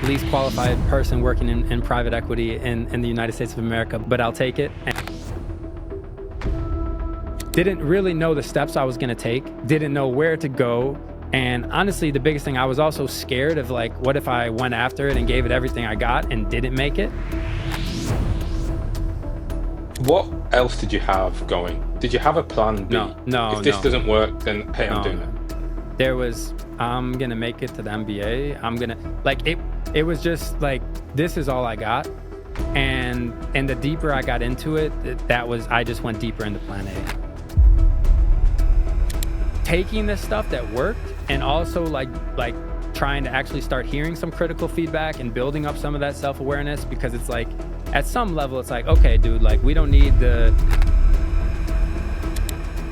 least qualified person working in private equity in the United States of America, but I'll take it. And didn't really know the steps I was going to take, didn't know where to go. And honestly, the biggest thing, I was also scared of, like, what if I went after it and gave it everything I got and didn't make it? What else did you have going? Did you have a plan B? No. If this doesn't work, then hey, I'm doing it. There was, I'm gonna make it to the NBA. I'm gonna, like, it was just like, this is all I got. And the deeper I got into it, I just went deeper into plan A. Taking this stuff that worked and also like trying to actually start hearing some critical feedback and building up some of that self-awareness, because it's like, at some level, it's like, okay, dude, like, we don't need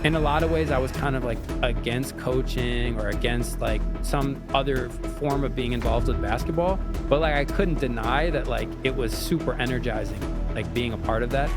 in a lot of ways, I was kind of like against coaching or against like some other form of being involved with basketball. But like, I couldn't deny that, like, it was super energizing, like being a part of that.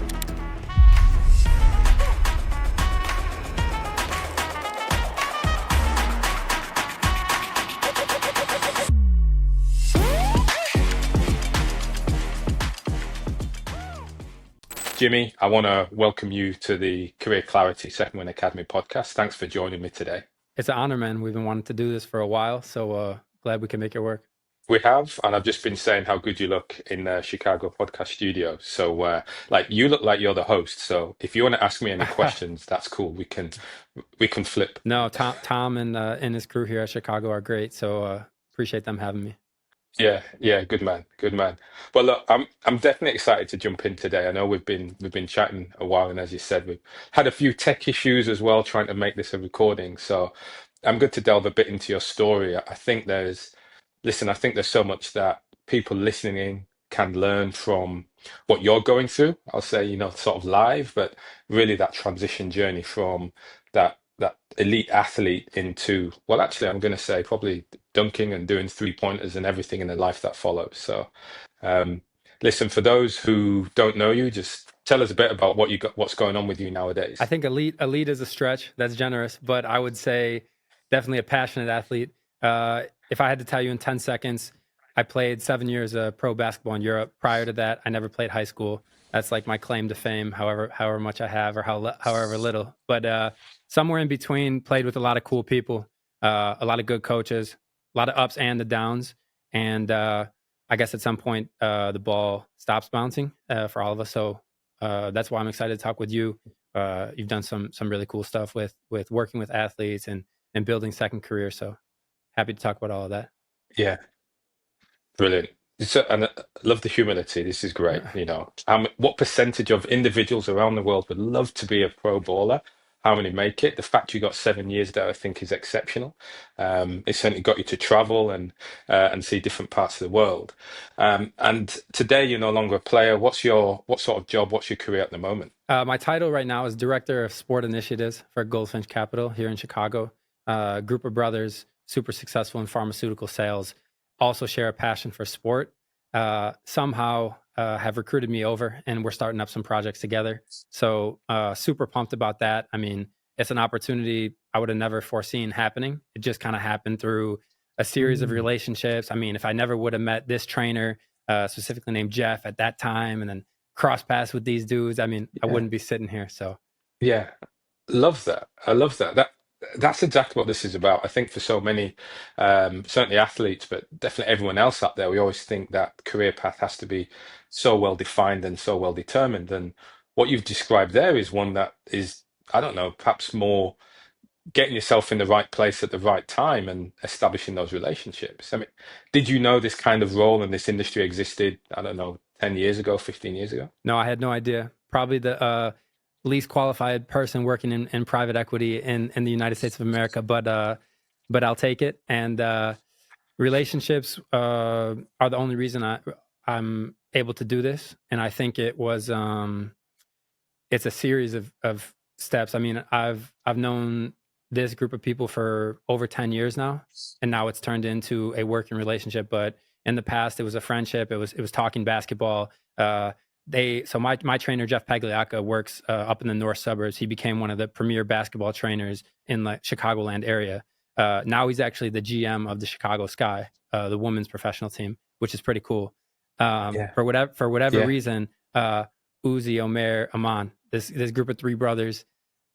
Jimmy, I want to welcome you to the Career Clarity Second Win Academy podcast. Thanks for joining me today. It's an honor, man. We've been wanting to do this for a while, so glad we can make it work. We have, and I've just been saying how good you look in the Chicago podcast studio. So, like, you look like you're the host. So, if you want to ask me any questions, that's cool. We can flip. No, Tom and his crew here at Chicago are great. So appreciate them having me. Yeah, good man. Well, look, I'm definitely excited to jump in today. I know we've been chatting a while, and as you said, we've had a few tech issues as well trying to make this a recording. So I'm good to delve a bit into your story. I think there's so much that people listening in can learn from what you're going through. I'll say, sort of live, but really that transition journey from that elite athlete into, well, actually, I'm going to say probably dunking and doing 3-pointers and everything in the life that follows. So, listen, for those who don't know you, just tell us a bit about what's going on with you nowadays. I think elite is a stretch. That's generous, but I would say definitely a passionate athlete. If I had to tell you in 10 seconds, I played 7 years of pro basketball in Europe. Prior to that, I never played high school. That's like my claim to fame, however much I have, or however little. But somewhere in between, played with a lot of cool people, a lot of good coaches, a lot of ups and the downs. And I guess at some point, the ball stops bouncing for all of us. So that's why I'm excited to talk with you. You've done some really cool stuff with working with athletes and building second careers. So happy to talk about all of that. Yeah, brilliant. And I love the humility. This is great. What percentage of individuals around the world would love to be a pro baller? How many make it? The fact you got 7 years there, I think, is exceptional. It certainly got you to travel and see different parts of the world. And today, you're no longer a player. What sort of job? What's your career at the moment? My title right now is Director of Sport Initiatives for Goldfinch Capital here in Chicago. Group of brothers, super successful in pharmaceutical sales, also share a passion for sport. Somehow have recruited me over, and we're starting up some projects together. So super pumped about that. I mean, it's an opportunity I would have never foreseen happening. It just kind of happened through a series of relationships. I mean, if I never would have met this trainer, specifically named Jeff at that time, and then cross paths with these dudes, I mean, I wouldn't be sitting here. So yeah, love that. I love that. That's exactly what this is about. I think for so many, certainly athletes, but definitely everyone else out there, we always think that career path has to be so well defined and so well determined. And what you've described there is one that is, I don't know, perhaps more getting yourself in the right place at the right time and establishing those relationships. I mean, did you know this kind of role and this industry existed, I don't know, 10 years ago, 15 years ago? no, I had no idea. Probably the least qualified person working in private equity in the United States of America, but I'll take it. And relationships are the only reason I'm able to do this. And I think it was it's a series of steps. I mean, I've known this group of people for over 10 years now, and now it's turned into a working relationship. But in the past, it was a friendship. It was talking basketball. So my trainer, Jeff Pagliacca, works up in the north suburbs. He became one of the premier basketball trainers in the Chicagoland area. Now he's actually the GM of the Chicago Sky, the women's professional team, which is pretty cool. Yeah. For whatever Yeah. reason, Uzi, Omer, Aman, this group of three brothers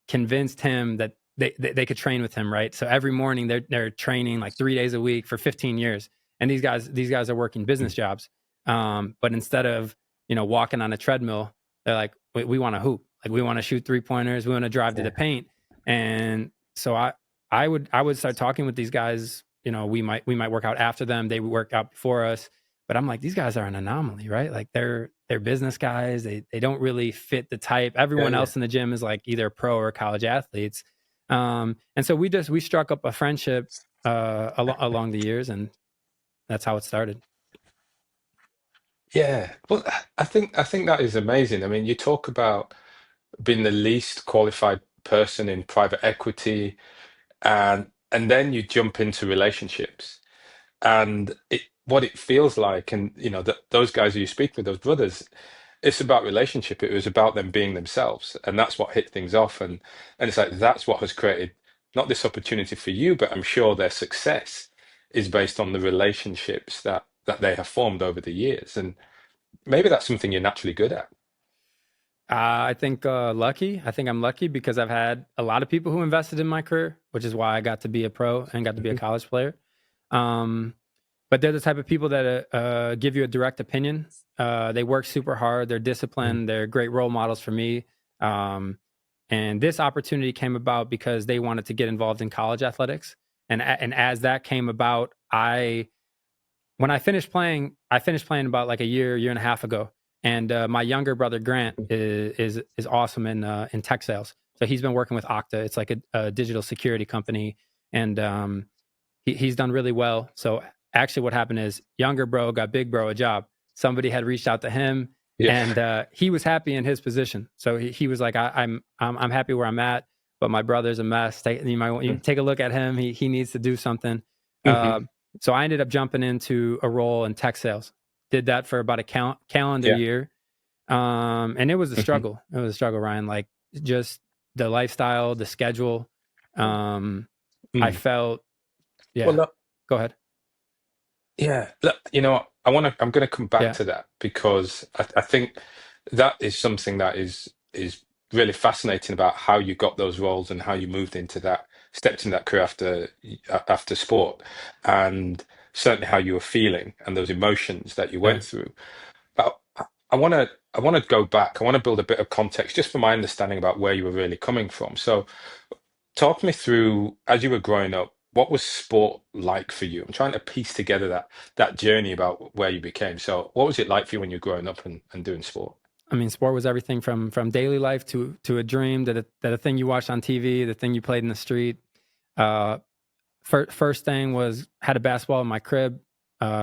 convinced him that they could train with him, right? So every morning they're training like 3 days a week for 15 years, and these guys are working business jobs. But instead of walking on a treadmill, they're like, we want to hoop, like we want to shoot 3-pointers, we want to drive to the paint. And so I would start talking with these guys. We might work out after them, they would work out before us. But I'm like, these guys are an anomaly, right? Like they're business guys. They don't really fit the type. Everyone else in the gym is like either pro or college athletes. And so we struck up a friendship along the years, and that's how it started. Yeah. Well, I think that is amazing. I mean, you talk about being the least qualified person in private equity, and then you jump into relationships, and what it feels like, and those guys who you speak with, those brothers, it's about relationship. It was about them being themselves, and that's what hit things off. And it's like that's what has created not this opportunity for you, but I'm sure their success is based on the relationships that they have formed over the years. And maybe that's something you're naturally good at. I think lucky. I think I'm lucky because I've had a lot of people who invested in my career, which is why I got to be a pro and got to be a Mhm. college player. Um, but they're the type of people that give you a direct opinion. They work super hard. They're Mhm. disciplined. They're great role models for me. Um, and this opportunity came about because they wanted to get involved in college athletics. And as that came about, when I finished playing about like a year and a half ago. And my younger brother Grant is awesome in tech sales. So he's been working with Okta. It's like a digital security company, and he's done really well. So actually, what happened is younger bro got big bro a job. Somebody had reached out to him, Yeah. and he was happy in his position. So he was like, I'm happy where I'm at, but my brother's a mess. You Mhm. take a look at him. He needs to do something. Uh, Mhm. so I ended up jumping into a role in tech sales. Did that for about a calendar Yeah. year, and it was a Mhm. struggle. It was a struggle, Ryan. Like just the lifestyle, the schedule. Um, I Mm. felt, Well, yeah. look, Go ahead. yeah. Look, what? I'm going to come back Yeah. to that because I think that is something that is really fascinating about how you got those roles and how you moved into that, stepped into that career after sport, and certainly how you were feeling and those emotions that you Yeah. went through. But I want to go back. I want to build a bit of context just for my understanding about where you were really coming from. So talk me through as you were growing up, what was sport like for you? I'm trying to piece together that journey about where you became. So what was it like for you when you were growing up and doing sport? I mean, sport was everything from daily life to a dream, that a thing you watched on TV, the thing you played in the street. Uh, first thing was had a basketball in my crib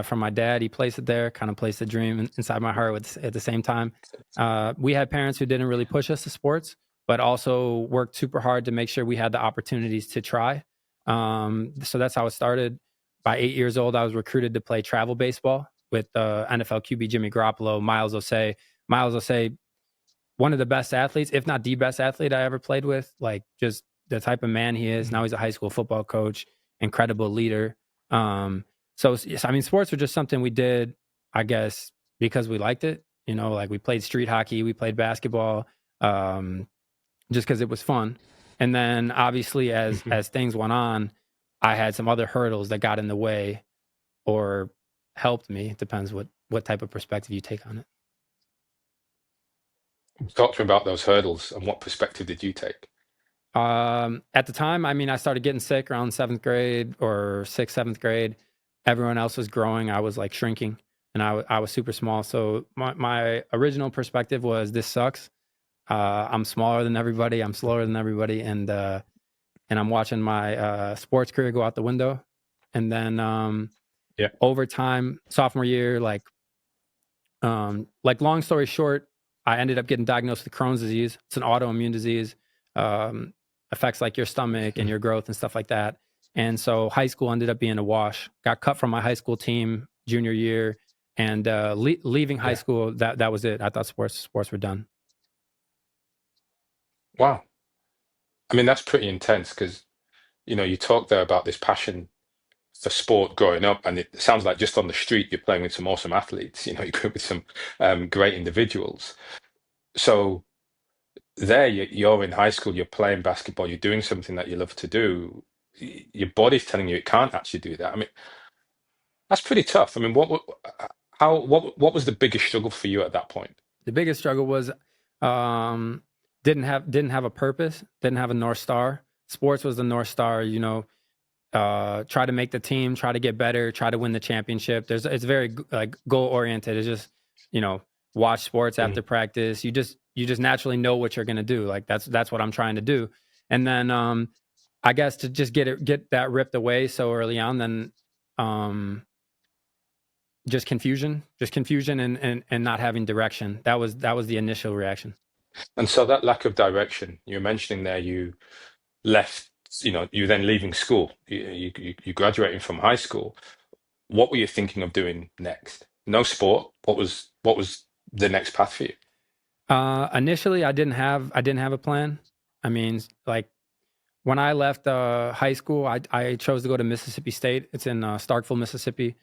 from my dad. He placed it there, kind of placed a dream inside my heart at the same time. We had parents who didn't really push us to sports, but also worked super hard to make sure we had the opportunities to try. So that's how it started. By 8 years old, I was recruited to play travel baseball with NFL QB Jimmy Garoppolo, Miles Osei. Miles Osei, one of the best athletes, if not the best athlete I ever played with. Like just the type of man he is. Now Mhm. he's a high school football coach, incredible leader. So yes, I mean, sports were just something we did, I guess, because we liked it. Like we played street hockey, we played basketball, um, just because it was fun. And then obviously, Mhm. as things went on, I had some other hurdles that got in the way or helped me. It depends what type of perspective you take on it. Talk to me about those hurdles and what perspective did you take? At the time, I mean, I started getting sick around seventh grade or sixth, seventh grade. Everyone else was growing. I was like shrinking, and I was super small. So my original perspective was this sucks. I'm smaller than everybody. I'm slower than everybody, and I'm watching my sports career go out the window. And then Yeah. over time, sophomore year, like long story short, I ended up getting diagnosed with Crohn's disease. It's an autoimmune disease, um, affects like your stomach and Mhm. your growth and stuff like that. And so high school ended up being a wash. Got cut from my high school team junior year, and leaving high Yeah. school, that was it. I thought sports were done. Wow. I mean, that's pretty intense because you talk there about this passion for sport growing up, and it sounds like just on the street you're playing with some awesome athletes. You grew up with some great individuals. So there, you're in high school, you're playing basketball, you're doing something that you love to do. Your body's telling you it can't actually do that. I mean, that's pretty tough. I mean, what was the biggest struggle for you at that point? The biggest struggle was um, didn't have a purpose, didn't have a North Star. Sports was the North Star, try to make the team, try to get better, try to win the championship. It's very like goal oriented. It's just, watch sports after Mhm. practice. You just naturally know what you're gonna do. Like that's what I'm trying to do. And then I guess to just get that ripped away so early on, then um just confusion and not having direction. That was the initial reaction. And so that lack of direction, you're mentioning there, you left, you then leaving school, you graduating from high school. What were you thinking of doing next? No sport. What was the next path for you? Initially I didn't have a plan. I mean, like when I left high school, I chose to go to Mississippi State. It's in Starkville, Mississippi,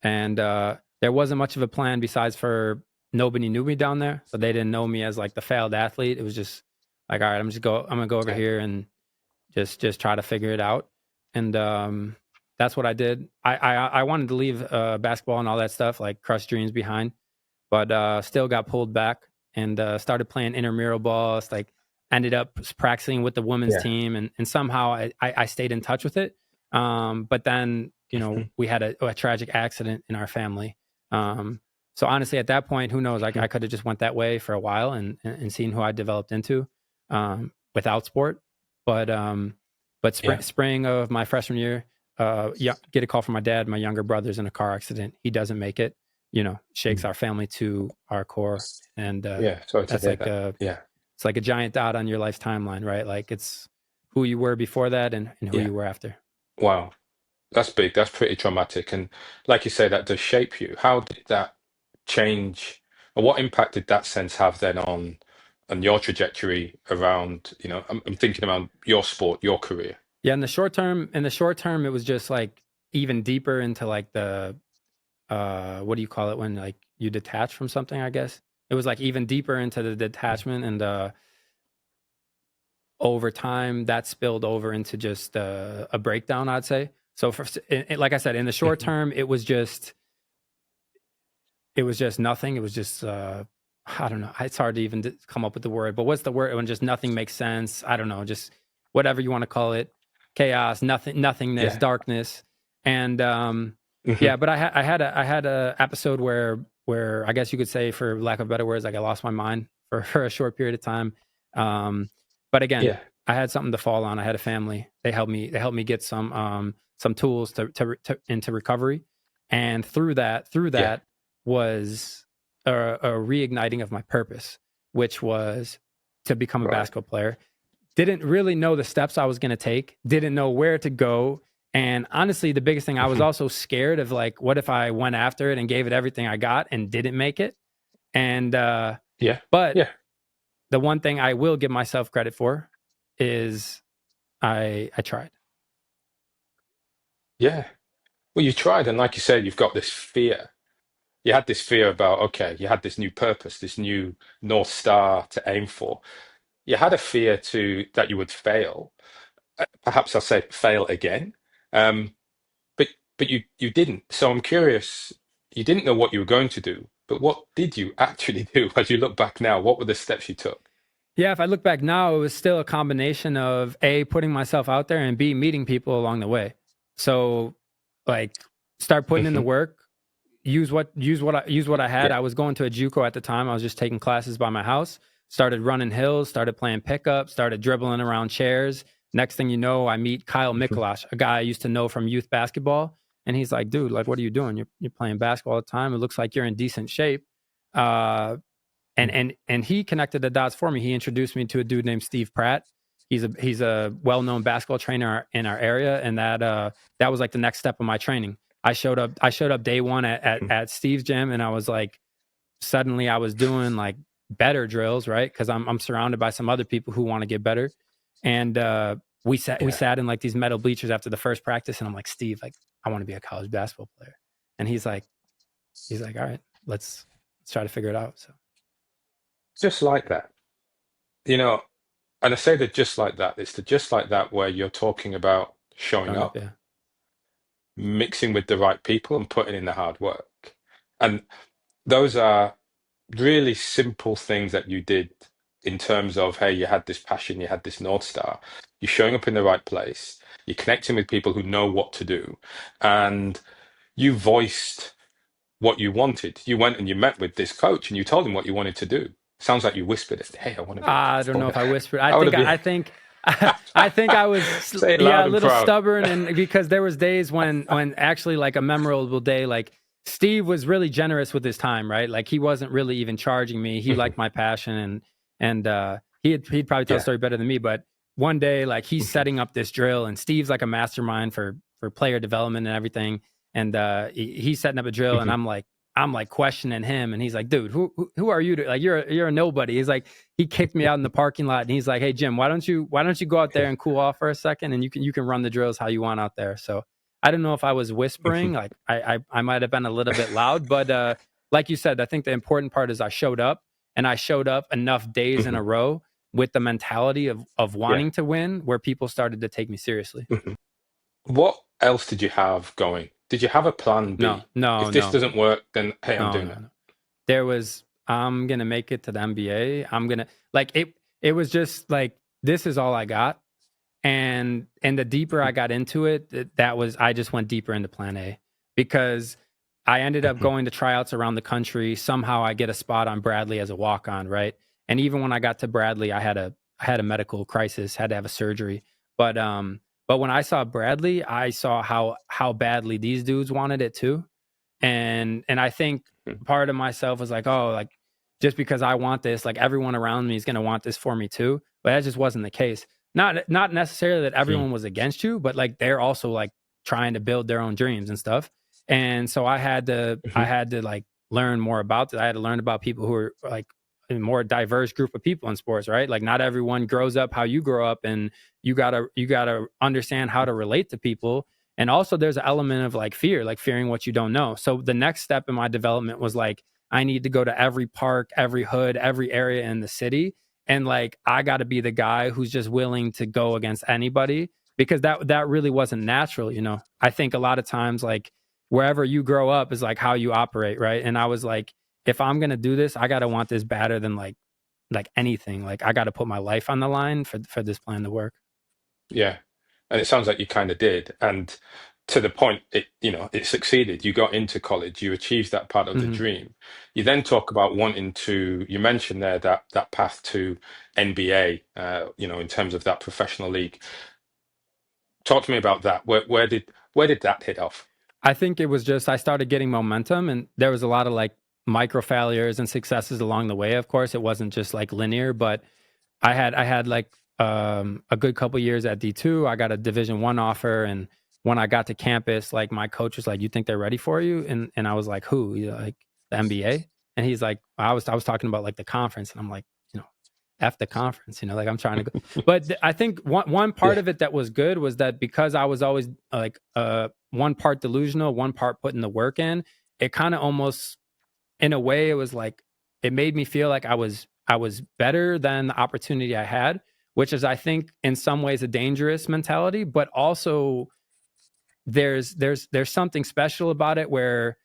and there wasn't much of a plan besides for nobody knew me down there, so they didn't know me as like the failed athlete. It was just like, all right, I'm gonna go over Yeah. here and just try to figure it out, and that's what I did. I wanted to leave basketball and all that stuff, like crush dreams behind, but still got pulled back and started playing intramural ball. It's like ended up practicing with the women's Yeah. team, and somehow I stayed in touch with it. But then Mhm. we had a tragic accident in our family. So honestly, at that point, who knows? I could have just went that way for a while and seen who I developed into without sport. But Yeah. spring of my freshman year, yeah, get a call from my dad. My younger brother's in a car accident. He doesn't make it. Shakes Mm. our family to our core, and Yeah. Sorry to that's hear like that. Yeah. it's like a giant dot on your life timeline, right? Like it's who you were before that and who Yeah. you were after. Wow. That's big. That's pretty traumatic. And like you say, that does shape you. How did that change, or what impact did that sense have then on your trajectory around, I'm thinking about your sport, your career. Yeah, in the short term, it was just like even deeper into like the what do you call it when like you detach from something, I guess. It was like even deeper into the detachment, and over time that spilled over into just a breakdown, I'd say. So like I said, in the short Mhm. term, it was just nothing. It was just I don't know. It's hard to even come up with the word, but what's the word when just nothing makes sense? I don't know. Just whatever you want to call it, chaos, nothing, nothingness, Yeah. darkness, and Hmm. yeah. But I had a episode where I guess you could say, for lack of better words, like I lost my mind for a short period of time. Um, but again, Yeah. I had something to fall on. I had a family. They helped me get some tools to into recovery, and through that Yeah. was a reigniting of my purpose, which was to become a Right. basketball player. Didn't really know the steps I was going to take, didn't know where to go. And honestly, the biggest thing, I was Hmm. also scared of like, what if I went after it and gave it everything I got and didn't make it? And, Yeah. but Yeah. the one thing I will give myself credit for is I tried. Yeah. Well, you tried, and like you said, you've got this fear. You had this fear about, okay, you had this new purpose, this new North Star to aim for. You had a fear to that you would fail. Perhaps I'll say fail again. Um, but you didn't. So I'm curious, you didn't know what you were going to do, but what did you actually do as you look back now? What were the steps you took? Yeah, if I look back now, it was still a combination of A, putting myself out there, and B, meeting people along the way. So like start putting in the Hmm. work, use what I had. Yeah. I was going to a JUCO at the time. I was just taking classes by my house, started running hills, started playing pickup, started dribbling around chairs. Next thing you know, I meet Kyle Hmm. Mikulash, a guy I used to know from youth basketball. And he's like, dude, like, what are you doing? You're playing basketball all the time. It looks like you're in decent shape. Uh, and he connected the dots for me. He introduced me to a dude named Steve Pratt. He's a well-known basketball trainer in our area, and that was like the next step of my training. I showed up day one at Steve's gym, and I was like, suddenly I was doing like better drills, right? Because I'm surrounded by some other people who want to get better, and we Yeah. sat in like these metal bleachers after the first practice, and I'm like, Steve, like I want to be a college basketball player, and he's like, all right, let's try to figure it out. So Just like that. You know, and I say that just like that. It's the just like that where you're talking about showing showing up, up, yeah. mixing with the right people, and putting in the hard work. And those are really simple things that you did in terms of, hey, you had this passion, you had this North Star, you're showing up in the right place, you're connecting with people who know what to do, and you voiced what you wanted. You went and you met with this coach and you told him what you wanted to do. Sounds like you whispered it. Hey, I want to be a I don't basketball know guy. if I whispered. I want to be. I think I think I was Say it yeah, a loud and little proud. stubborn, and because there was days when actually like a memorable day, like Steve was really generous with his time, right? Like he wasn't really even charging me. He Mhm. liked my passion, and he'd probably tell the Yeah. story better than me. But one day, like he's Mhm. setting up this drill, and Steve's like a mastermind for player development and everything, and he's setting up a drill, and Mhm. I'm like questioning him, and he's like, dude, who are you? Like you're a nobody. He's like, he kicked me out in the parking lot, and he's like, hey Jim, why don't you go out there and cool off for a second, and you can run the drills how you want out there. So I don't know if I was whispering, Mhm. like I might have been a little bit loud, but like you said, I think the important part is I showed up, and I showed up enough days in Mhm. a row with the mentality of Yeah. wanting to win, where people started to take me seriously. Mhm. What else did you have going? Did you have a plan No, B? no, If this no, doesn't work, then hey, I'm no, doing no, that. no. There was I'm gonna make it to the NBA. I'm gonna like it was just like this is all I got. And the deeper I Mhm. got into it, that was I just went deeper into plan A because I ended up Mhm. going to tryouts around the country. Somehow I get a spot on Bradley as a walk on, right? And even when I got to Bradley, I had a medical crisis, had to have a surgery. But but when I saw Bradley, I saw how badly these dudes wanted it too. And I think Mhm. part of myself was like, oh, like just because I want this, like everyone around me is going to want this for me too. But that just wasn't the case. Not necessarily that Mhm. everyone was against you, but like they're also like trying to build their own dreams and stuff. And so I Mhm. had to like learn more about that. I had to learn about people who are like a more diverse group of people in sports, right? Like not everyone grows up how you grow up, and you gotta understand how to relate to people. And also there's an element of like fear, like fearing what you don't know. So the next step in my development was like, I need to go to every park, every hood, every area in the city. And like, I got to be the guy who's just willing to go against anybody because that really wasn't natural. You know, I think a lot of times, like wherever you grow up is like how you operate. Right. And I was like, if I'm going to do this, I got to want this better than like anything. Like I got to put my life on the line for this plan to work. Yeah. And it sounds like you kind of did. And to the point, it succeeded. You got into college, you achieved that part of the Hmm. dream. You then talk about wanting to, you mentioned there that path to NBA, in terms of that professional league. Talk to me about that. Where did that hit off? I think it was just I started getting momentum, and there was a lot of like micro failures and successes along the way. Of course, it wasn't just like linear, but I had like a good couple years at D2. I got a Division 1 offer, and when I got to campus, like my coach was like, "You think they're ready for you?" And I was like, "Who?" You know, like the NBA? And he's like, I was talking about like the conference, and I'm like, you know, F the conference, you know, like I'm trying to go. But I think one part Yeah. of it that was good was that because I was always like one part delusional, one part putting the work in, it kind of almost in a way it was like it made me feel like I was better than the opportunity I had, which is I think in some ways a dangerous mentality, but also there's something special about it where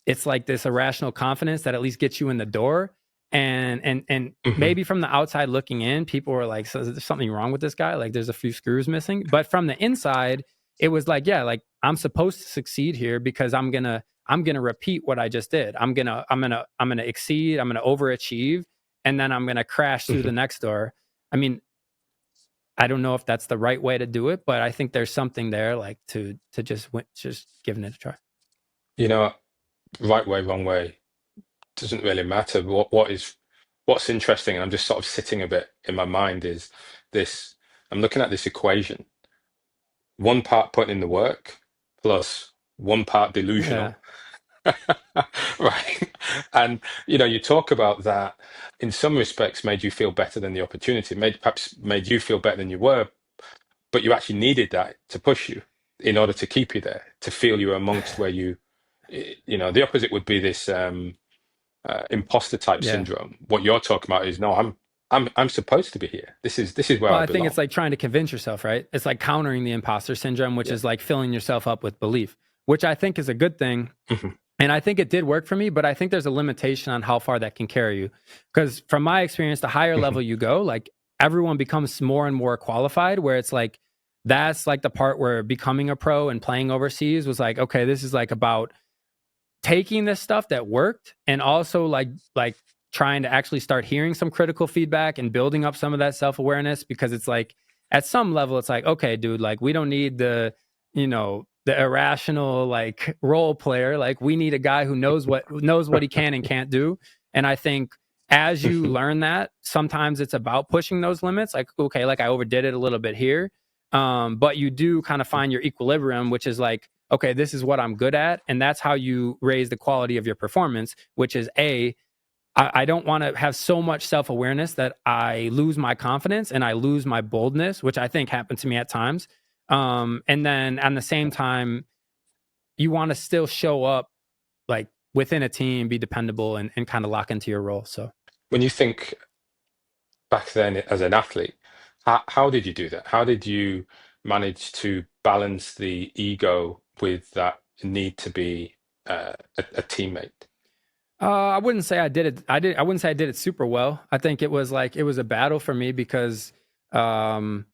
it's like this irrational confidence that at least gets you in the door. And Hmm. maybe from the outside looking in, people were like, so there's something wrong with this guy. Like there's a few screws missing. But from the inside, it was like, yeah, like I'm supposed to succeed here because I'm gonna repeat what I just did. I'm gonna exceed, I'm gonna overachieve, and then I'm gonna crash through the Hmm. next door. I mean, I don't know if that's the right way to do it, but I think there's something there like to just giving it a try. You know, right way, wrong way doesn't really matter. What's interesting, and I'm just sort of sitting a bit in my mind is this. I'm looking at this equation. One part putting in the work plus one part Yeah. delusional. Right. And you talk about that in some respects made you feel better than the opportunity, perhaps made you feel better than you were. but you actually needed that to push you in order to keep you there, to feel you were amongst where the opposite would be this imposter type Yeah. syndrome. What you're talking about is no, I'm supposed to be here. This is where Well, I I think it's belong. like trying to convince yourself, right? It's like countering the imposter syndrome, which Yeah. is like filling yourself up with belief, which I think is a good thing. Mhm. And I think it did work for me, but I think there's a limitation on how far that can carry you. Because from my experience, the higher Mhm. level you go, like everyone becomes more and more qualified, where it's like that's like the part where becoming a pro and playing overseas was like, okay, this is like about taking this stuff that worked and also like trying to actually start hearing some critical feedback and building up some of that self-awareness, because it's like at some level it's like, okay, dude, like we don't need the irrational like role player. Like we need a guy who knows what he can and can't do. And I think as you Mhm. learn that, sometimes it's about pushing those limits, like, okay, like I overdid it a little bit here, but you do kind of find your equilibrium, which is like, okay, this is what I'm good at. And that's how you raise the quality of your performance, which is I don't want to have so much self awareness that I lose my confidence and I lose my boldness, which I think happened to me at times. And then at the same time, you want to still show up like within a team, be dependable, and kind of lock into your role. So When you think back then as an athlete, how did you do that? How did you manage to balance the ego with that need to be a teammate? I wouldn't say I did it. I wouldn't say I did it super well. I think it was like it was a battle for me because um,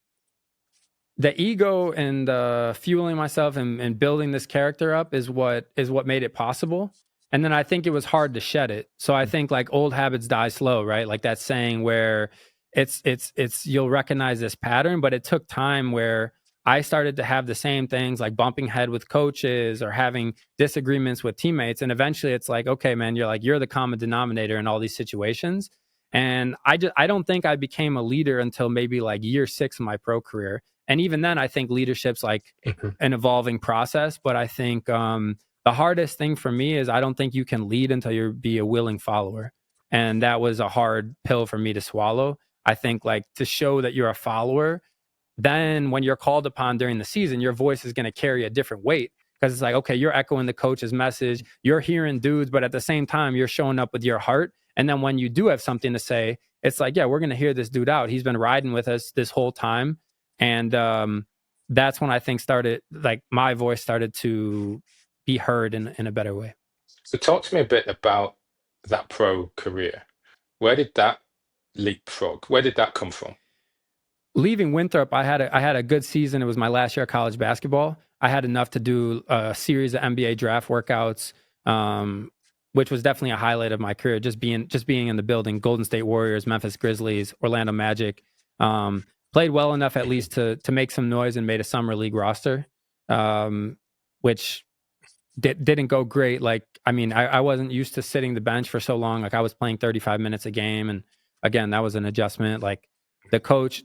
the ego and fueling myself and building this character up is what made it possible. And then I think it was hard to shed it. So I think like old habits die slow, right? Like that saying where it's you'll recognize this pattern, but it took time where I started to have the same things like bumping head with coaches or having disagreements with teammates. And eventually it's like, okay, man, you're the common denominator in all these situations. And I don't think I became a leader until maybe like year 6 of my pro career. And even then, I think leadership's like Mhm. an evolving process. But I think the hardest thing for me is I don't think you can lead until you be a willing follower. And that was a hard pill for me to swallow. I think like to show that you're a follower, then when you're called upon during the season, your voice is going to carry a different weight, because it's like, okay, you're echoing the coach's message, you're hearing dudes, but at the same time, you're showing up with your heart. And then when you do have something to say, it's like, yeah, we're going to hear this dude out. He's been riding with us this whole time. And that's when I think started, like my voice started to be heard in a better way. So talk to me a bit about that pro career. Where did that leapfrog? Where did that come from? Leaving Winthrop, I had a good season. It was my last year of college basketball. I had enough to do a series of NBA draft workouts, which was definitely a highlight of my career. Just being in the building, Golden State Warriors, Memphis Grizzlies, Orlando Magic. Played well enough at least to make some noise and made a summer league roster, which didn't go great. Like, I mean, I wasn't used to sitting the bench for so long. Like I was playing 35 minutes a game. And again, that was an adjustment. Like the coach,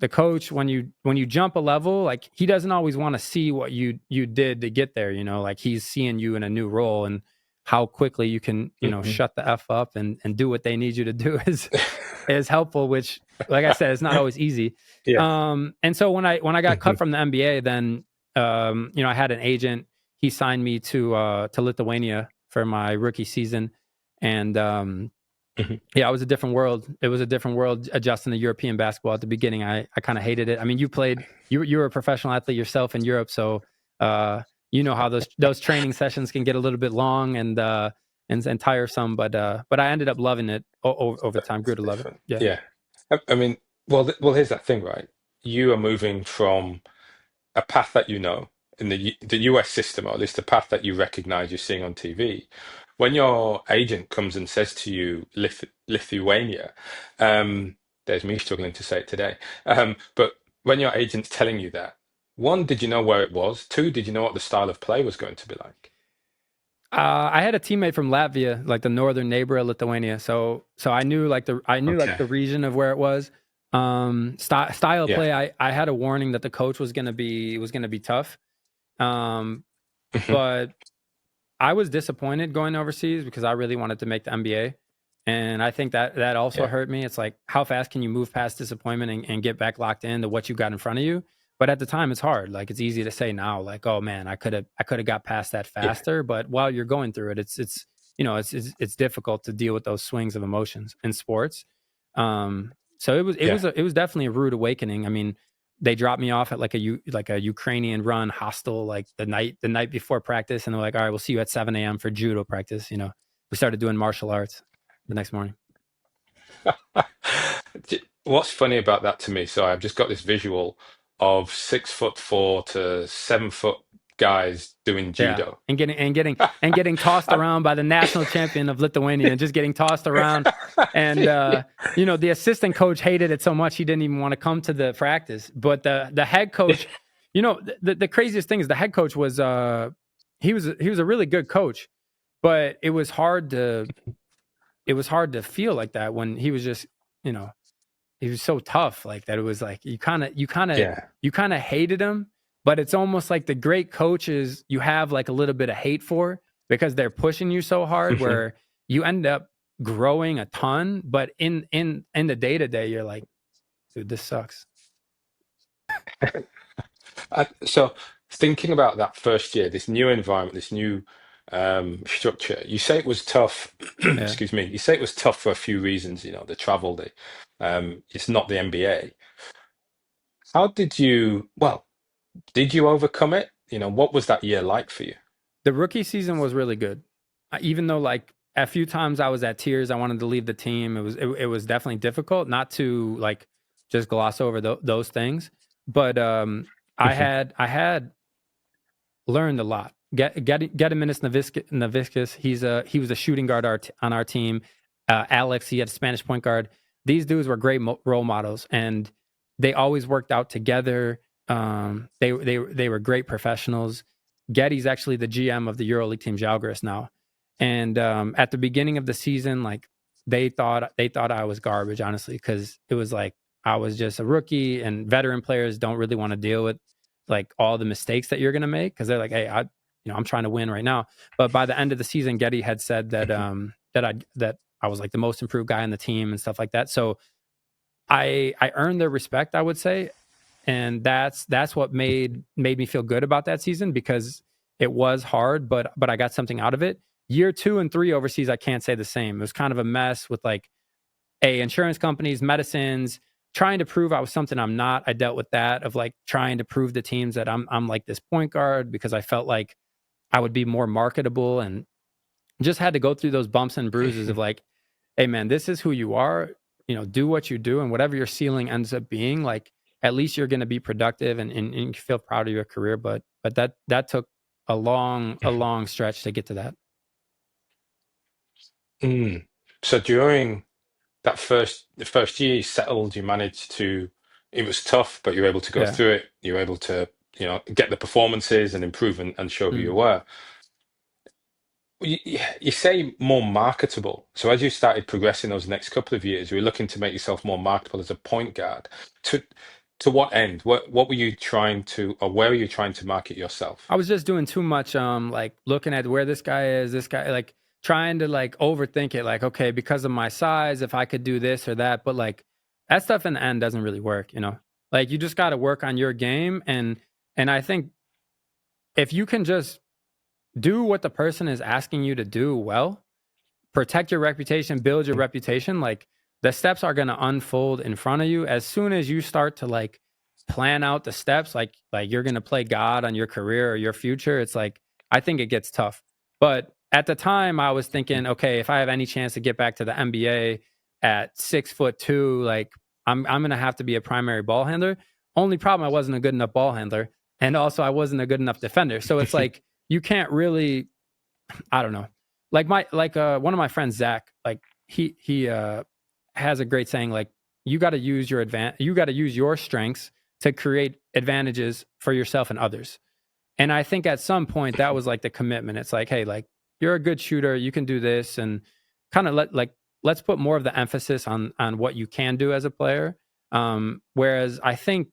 when you jump a level, like he doesn't always want to see what you did to get there, like he's seeing you in a new role, and how quickly you can, Mhm. shut the F up and do what they need you to do is helpful, which like I said, it's not always easy. Yeah. And so when I got cut Mhm. from the NBA, then I had an agent. He signed me to Lithuania for my rookie season, and Mhm. yeah, it was a different world. It was a different world adjusting to European basketball at the beginning. I kind of hated it. I mean, you were a professional athlete yourself in Europe, so you know how those training sessions can get a little bit long and tiresome. But I ended up loving it over time. Grew That's to love it. different. Yeah. Yeah. I mean, well, here's that thing, right? You are moving from a path that you know in the US system, or at least the path that you recognize you're seeing on TV. When your agent comes and says to you, Lithuania, there's me struggling to say it today. But when your agent's telling you that, one, did you know where it was? Two, did you know what the style of play was going to be like? I had a teammate from Latvia, like the northern neighbor of Lithuania. So I knew like the Okay. region of where it was. Style of Yeah. play. I had a warning that the coach was gonna be tough. Um, Mhm. but I was disappointed going overseas because I really wanted to make the NBA, and I think that also Yeah. hurt me. It's like, how fast can you move past disappointment and get back locked into what you got in front of you? But at the time, it's hard. Like, it's easy to say now, like, oh man, I could have got past that Yeah, faster. But while you're going through it, it's it's difficult to deal with those swings of emotions in sports. So yeah. it was definitely a rude awakening. I mean, they dropped me off at like a Ukrainian run hostel like the night before practice, and they're like, all right, we'll see you at 7 a.m. for judo practice. We started doing martial arts the next morning. What's funny about that to me? So I've just got this visual of 6'4" to 7 foot guys doing Yeah, judo. and getting tossed I- around by the national champion of Lithuania, and just getting tossed around. And yeah. the assistant coach hated it so much he didn't even want to come to the practice. But the head coach, the craziest thing is the head coach was he was a really good coach, but it was hard to feel like that when he was just you know he was so tough like that. It was like Yeah. you kind of hated him, but it's almost like the great coaches you have like a little bit of hate for because they're pushing you so hard where you end up growing a ton, but in the day to day you're like, dude, this sucks. So thinking about that first year, this new environment, this new structure, you say it was tough. Yeah. Excuse me. You say it was tough for a few reasons. The travel, it's not the NBA. How did you? Well, did you overcome it? What was that year like for you? The rookie season was really good. Even though like a few times I was at tears, I wanted to leave the team. It was definitely difficult not to like just gloss over those things. But I had learned a lot. Gediminas Navickas, he was a shooting guard on our team. Alex, he had a Spanish point guard. These dudes were great role models, and they always worked out together. They were great professionals. Getty's actually the GM of the EuroLeague team Žalgiris now, and at the beginning of the season, like they thought I was garbage, honestly, because it was like I was just a rookie, and veteran players don't really want to deal with like all the mistakes that you're going to make because they're like, hey, I'm trying to win right now. But by the end of the season, Getty had said that I was like the most improved guy on the team and stuff like that. So I earned their respect, I would say, and that's what made me feel good about that season because it was hard, but I got something out of it. Year 2 and 3 overseas, I can't say the same. It was kind of a mess with like insurance companies, medicines, trying to prove I was something I'm not. I dealt with that of like trying to prove to teams that I'm like this point guard because I felt like I would be more marketable, and just had to go through those bumps and bruises of like, hey man, this is who you are. Do what you do, and whatever your ceiling ends up being, like at least you're going to be productive and you feel proud of your career. But that took a long stretch to get to that. Mm. So during the first year you settled, you managed to, it was tough, but you were able to go Yeah. through it. You were able to, get the performances and improve and show who you Mm. were. You say more marketable. So as you started progressing those next couple of years, you were looking to make yourself more marketable as a point guard. To to what end? What were you trying to, or where were you trying to market I yourself? was just doing too much, like looking at where this guy, like trying to like overthink it, like, okay, because of my size, if I could do this or that, but like that stuff in the end doesn't really work. Like you just got to work on your game, and I think if you can just do what the person is asking you to do well, protect your reputation, build your reputation, like the steps are going to unfold in front of you as soon as you start to like plan out the steps, like you're going to play God on your career or your future. It's like I think it gets tough. But at the time I was thinking, okay, if I have any chance to get back to the NBA at 6'2", like I'm going to have to be a primary ball handler. Only problem, I wasn't a good enough ball handler, and also I wasn't a good enough defender. So it's like you can't really, I don't know. One of my friends, Zach, like he has a great saying, like you got to use you got to use your strengths to create advantages for yourself and others. And I think at some point that was like the commitment. It's like, hey, like you're a good shooter, you can do this, and kind of let's put more of the emphasis on what you can do as a player. Whereas I think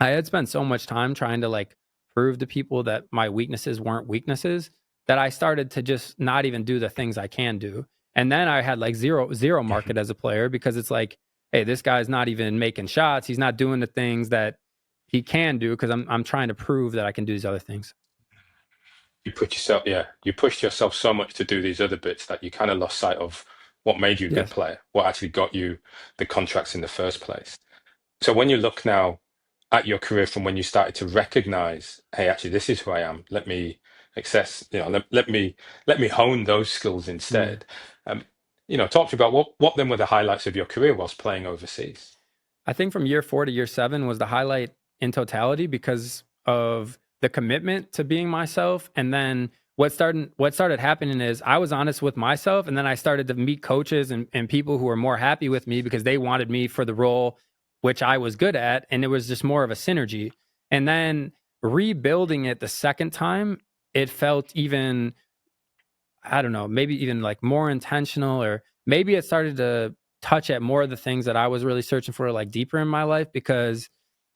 I had spent so much time trying to like prove to people that my weaknesses weren't weaknesses that I started to just not even do the things I can do. And then I had like zero market as a player because it's like, hey, this guy's not even making shots. He's not doing the things that he can do, because I'm trying to prove that I can do these other things. You pushed yourself so much to do these other bits that you kind of lost sight of what made you a good Yes. player, what actually got you the contracts in the first place. So when you look now at your career from when you started to recognize, hey, actually, this is who I am. Let me access, let me hone those skills Mm. instead. Um, talk to me about what then were the highlights of your career whilst playing overseas. I think from year 4 to year 7 was the highlight in totality because of the commitment to being myself. And then what started happening is I was honest with myself, and then I started to meet coaches and people who were more happy with me because they wanted me for the role which I was good at, and it was just more of a synergy. And then rebuilding it the second time, it felt even, I don't know, maybe even like more intentional, or maybe it started to touch at more of the things that I was really searching for, like deeper in my life. Because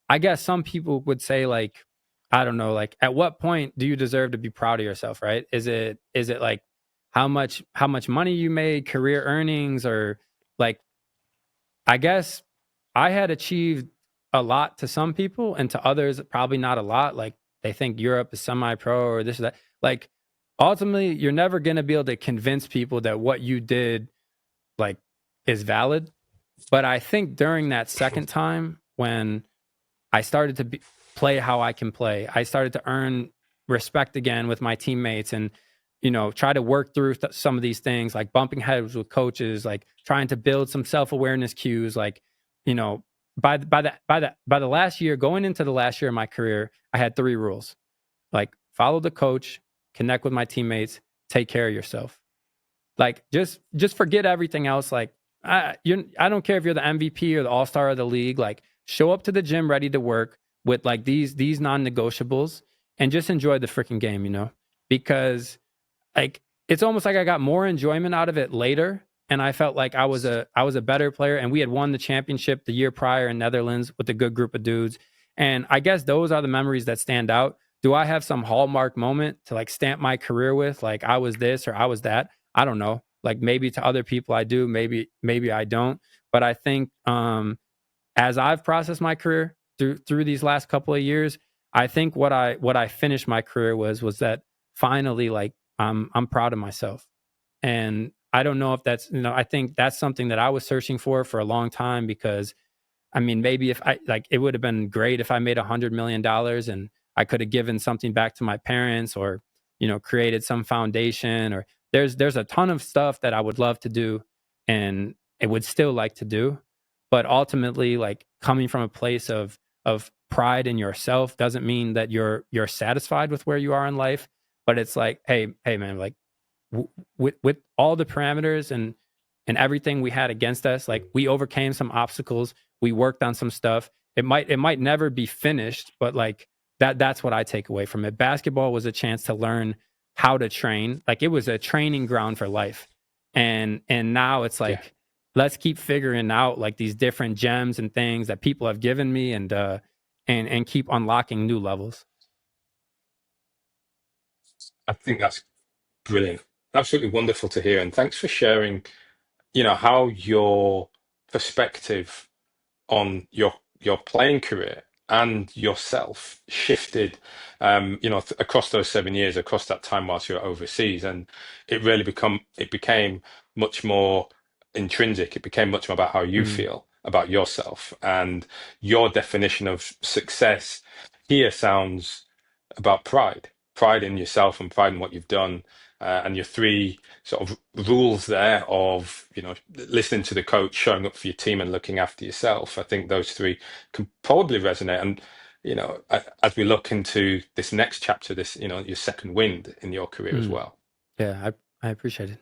I guess some people would say, like, I don't know, like, at what point do you deserve to be proud of yourself, right? Is it like how much money you made, career earnings, or like, I guess I had achieved a lot to some people, and to others probably not a lot. Like, they think Europe is semi-pro or this or that. Like, ultimately, you're never going to be able to convince people that what you did, like, is valid. But I think during that second time, when I started to play how I can play, I started to earn respect again with my teammates, and try to work through some of these things, like bumping heads with coaches, like trying to build some self-awareness cues, like, you know by the last year, going into the last year of my career, I had 3 rules: like, follow the coach, connect with my teammates, take care of yourself. Like, just forget everything else. Like, I don't care if you're the MVP or the all-star of the league. Like, show up to the gym ready to work with like these non-negotiables, and just enjoy the freaking game, because, like, it's almost like I got more enjoyment out of it later, and I felt like I was a better player, and we had won the championship the year prior in Netherlands with a good group of dudes. And I guess those are the memories that stand out. Do I have some hallmark moment to like stamp my career with, like I was this or I was that? I don't know. Like, maybe to other people I do, maybe I don't. But I think, as I've processed my career through these last couple of years, I think what I finished my career was that finally, like, I'm proud of myself. And I don't know if that's, I think that's something that I was searching for a long time. Because, I mean, maybe if I, like, it would have been great if I made $100 million and I could have given something back to my parents, or, created some foundation, or there's a ton of stuff that I would love to do, and it would still like to do. But ultimately, like, coming from a place of pride in yourself doesn't mean that you're satisfied with where you are in life. But it's like, hey man, like, with all the parameters and everything we had against us, like, we overcame some obstacles, we worked on some stuff. It might never be finished, but like, that's what I take away from it. Basketball was a chance to learn how to train. Like, it was a training ground for life. And now it's Yeah, like, let's keep figuring out like these different gems and things that people have given me, and keep unlocking new levels. I think that's brilliant. Absolutely wonderful to hear. And thanks for sharing, how your perspective on your playing career and yourself shifted, across those 7 years, across that time whilst you're overseas, and it became much more intrinsic. It became much more about how you Mm, feel about yourself, and your definition of success here sounds about pride in yourself and pride in what you've done. And your 3 sort of rules there of, listening to the coach, showing up for your team, and looking after yourself. I think those 3 can probably resonate. And, as we look into this next chapter, this, your second wind in your career as mm. well. Yeah, I appreciate it.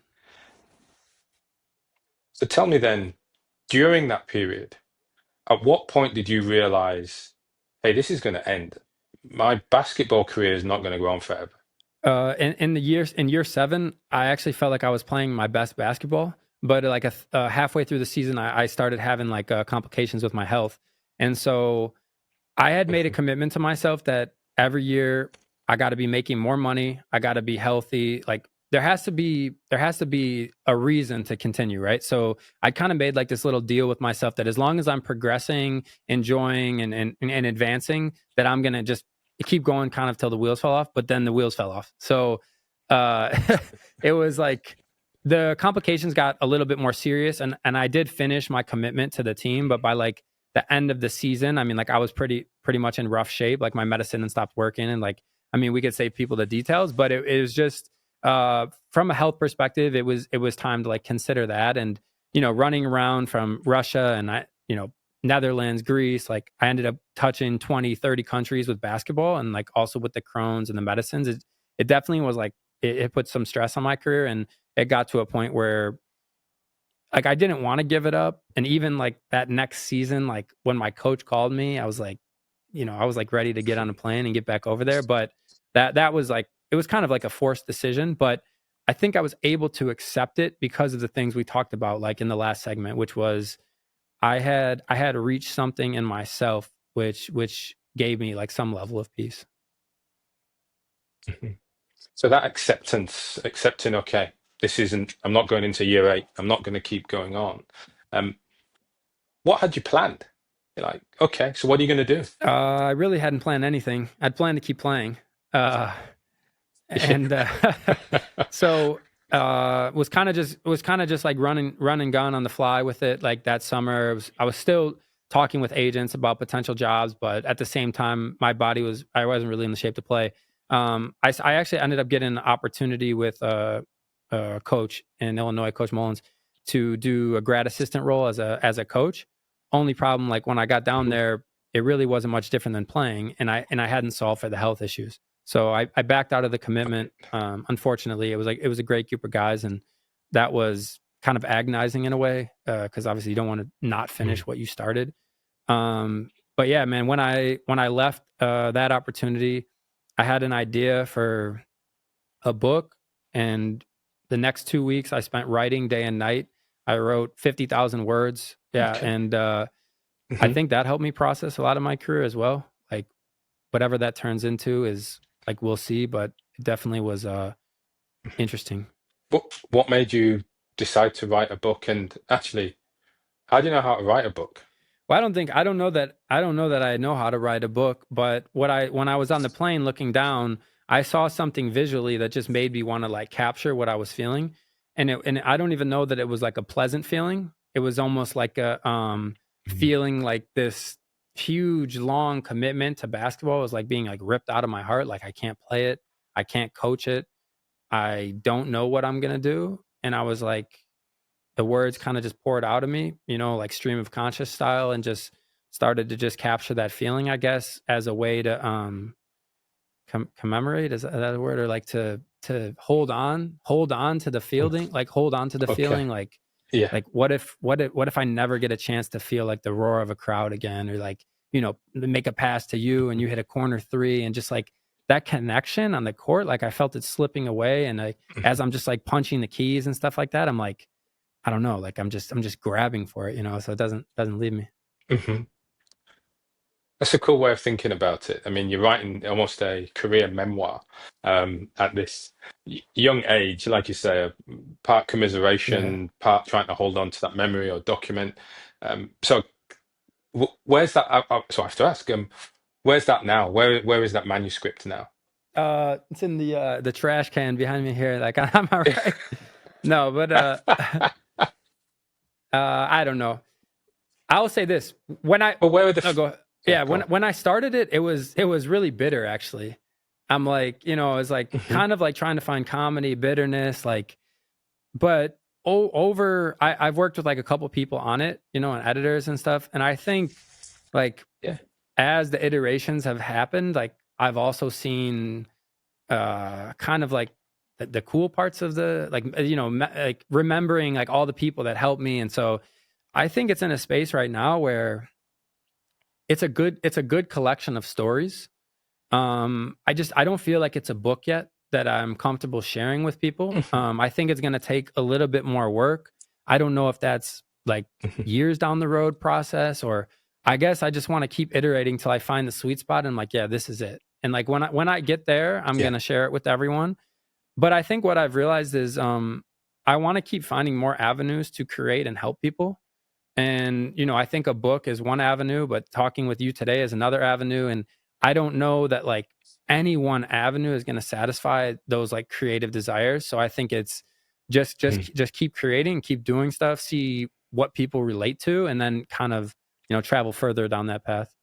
So tell me then, during that period, at what point did you realize, hey, this is going to end? My basketball career is not going to go on forever. In year 7, I actually felt like I was playing my best basketball. But like halfway through the season, I started having like complications with my health. And so I had made a commitment to myself that every year I got to be making more money. I got to be healthy. Like, there has to be a reason to continue, right? So I kind of made like this little deal with myself that as long as I'm progressing, enjoying, and advancing, that I'm gonna just keep going kind of till the wheels fall off. But then the wheels fell off. So uh, it was like the complications got a little bit more serious, and I did finish my commitment to the team, but by like the end of the season, I mean, like I was pretty much in rough shape. Like my medicine and stopped working, and like I mean, we could save people the details, but it was just from a health perspective, it was time to like consider that. And running around from Russia and Netherlands, Greece, like I ended up touching 20, 30 countries with basketball, and like also with the Crohn's and the medicines. It definitely was like it put some stress on my career, and it got to a point where like I didn't want to give it up. And even like that next season, like when my coach called me, I was like, I was like ready to get on a plane and get back over there. But that was like, it was kind of like a forced decision, but I think I was able to accept it because of the things we talked about, like in the last segment, which was I had reached something in myself, which gave me like some level of peace. Mhm. So that accepting, okay, I'm not going into year 8. I'm not going to keep going on. Um, what had you planned? You're like, okay, so what are you going to do? I really hadn't planned anything. I'd planned to keep playing. Uh, and so was kind of just like run and gun on the fly with it. Like that summer, I was still talking with agents about potential jobs, but at the same time, I wasn't really in the shape to play. I actually ended up getting an opportunity with a coach in Illinois, Coach Mullins, to do a grad assistant role as a coach. Only problem, like when I got down Mhm. there, it really wasn't much different than playing, and I hadn't solved for the health issues. So I backed out of the commitment. Unfortunately, it was a great group of guys, and that was kind of agonizing in a way because obviously you don't want to not Mhm. finish what you started. But yeah, man, when I left that opportunity, I had an idea for a book, and the next 2 weeks I spent writing day and night. I wrote 50,000 words. Yeah, Okay. and I Mhm. think that helped me process a lot of my career as well. Like whatever that turns into is like we'll see, but it definitely was interesting. What made you decide to write a book? And actually, how do you know how to write a book? Well, I don't know that I know how to write a book, but when I was on the plane looking down, I saw something visually that just made me want to like capture what I was feeling. And I don't even know that it was like a pleasant feeling. It was almost like a Mhm. feeling like this huge long commitment to basketball was like being like ripped out of my heart. Like I can't play it. I can't coach it. I don't know what I'm gonna do. And I was like, the words kind of just poured out of me, like stream of conscious style, and just started to just capture that feeling, I guess, as a way to commemorate. Is that a word? Or like to hold on to the feeling, like hold on to the Okay. feeling, like Yeah. what if I never get a chance to feel like the roar of a crowd again, or like make a pass to you and you hit a corner three, and just like that connection on the court, like I felt it slipping away, and as Mhm. I'm just like punching the keys and stuff like that, I'm like, I don't know, like I'm just grabbing for it, so it doesn't leave me. Mhm. That's a cool way of thinking about it. I mean, you're writing almost a career memoir at this young age, like you say, part Yeah. commiseration, part trying to hold on to that memory or document. So, where's that? So I have to ask, where's that now? Where is that manuscript now? It's in the trash can behind me here. Like I'm all right. No, but I don't know. I'll say this. When I Well, where are the? no go Yeah, yeah, go when on. when I started it, it was really bitter actually. I'm like, it was like Hmm. kind of like trying to find comedy, bitterness, like, but I've worked with like a couple people on it, and editors and stuff. And I think like Yeah. as the iterations have happened, like I've also seen kind of like the cool parts of the like like remembering like all the people that helped me. And so I think it's in a space right now where it's a good collection of stories. I don't feel like it's a book yet that I'm comfortable sharing with people. Hmm. I think it's going to take a little bit more work. I don't know if that's like Hmm. years down the road process, or I guess I just want to keep iterating till I find the sweet spot and I'm like, yeah, this is it. And like when I get there, I'm Yeah. going to share it with everyone. But I think what I've realized is I want to keep finding more avenues to create and help people. And, I think a book is one avenue, but talking with you today is another avenue. And I don't know that like any one avenue is going to satisfy those like creative desires. So I think it's just Mhm. just just keep creating, keep doing stuff, see what people relate to, and then kind of, travel further down that path.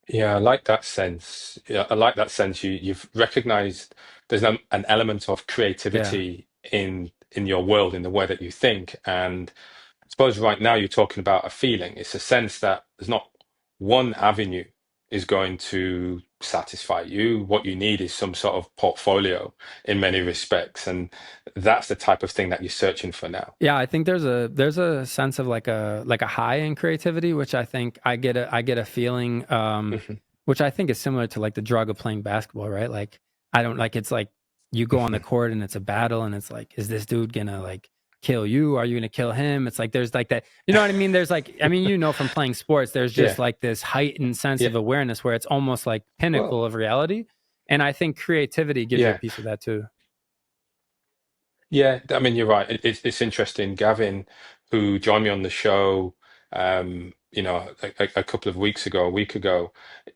Yeah, I like that sense. Yeah, I like that sense. You've recognized there's an element of Yeah. creativity in your world, in the way that you think. And I suppose right now you're talking about a feeling. It's a sense that there's not one avenue is going to satisfy you. What you need is some sort of portfolio in many respects, and that's the type of thing that you're searching for now. Yeah, I think there's a sense of like a high in creativity, which I think I get a feeling, Mhm. which I think is similar to like the drug of playing basketball, right? Like I don't like it's like you go on the court and it's a battle and it's like, is this dude gonna like kill you? Are you gonna kill him? It's like there's like that, you know what I mean? There's like I mean, from playing sports, there's just Yeah, like this heightened sense yeah. of awareness where it's almost like Well, pinnacle of reality. And I think creativity gives you a yeah. piece of that too. Yeah, I mean, you're right. It's interesting. Gavin, who joined me on the show, a couple of weeks ago, a week ago,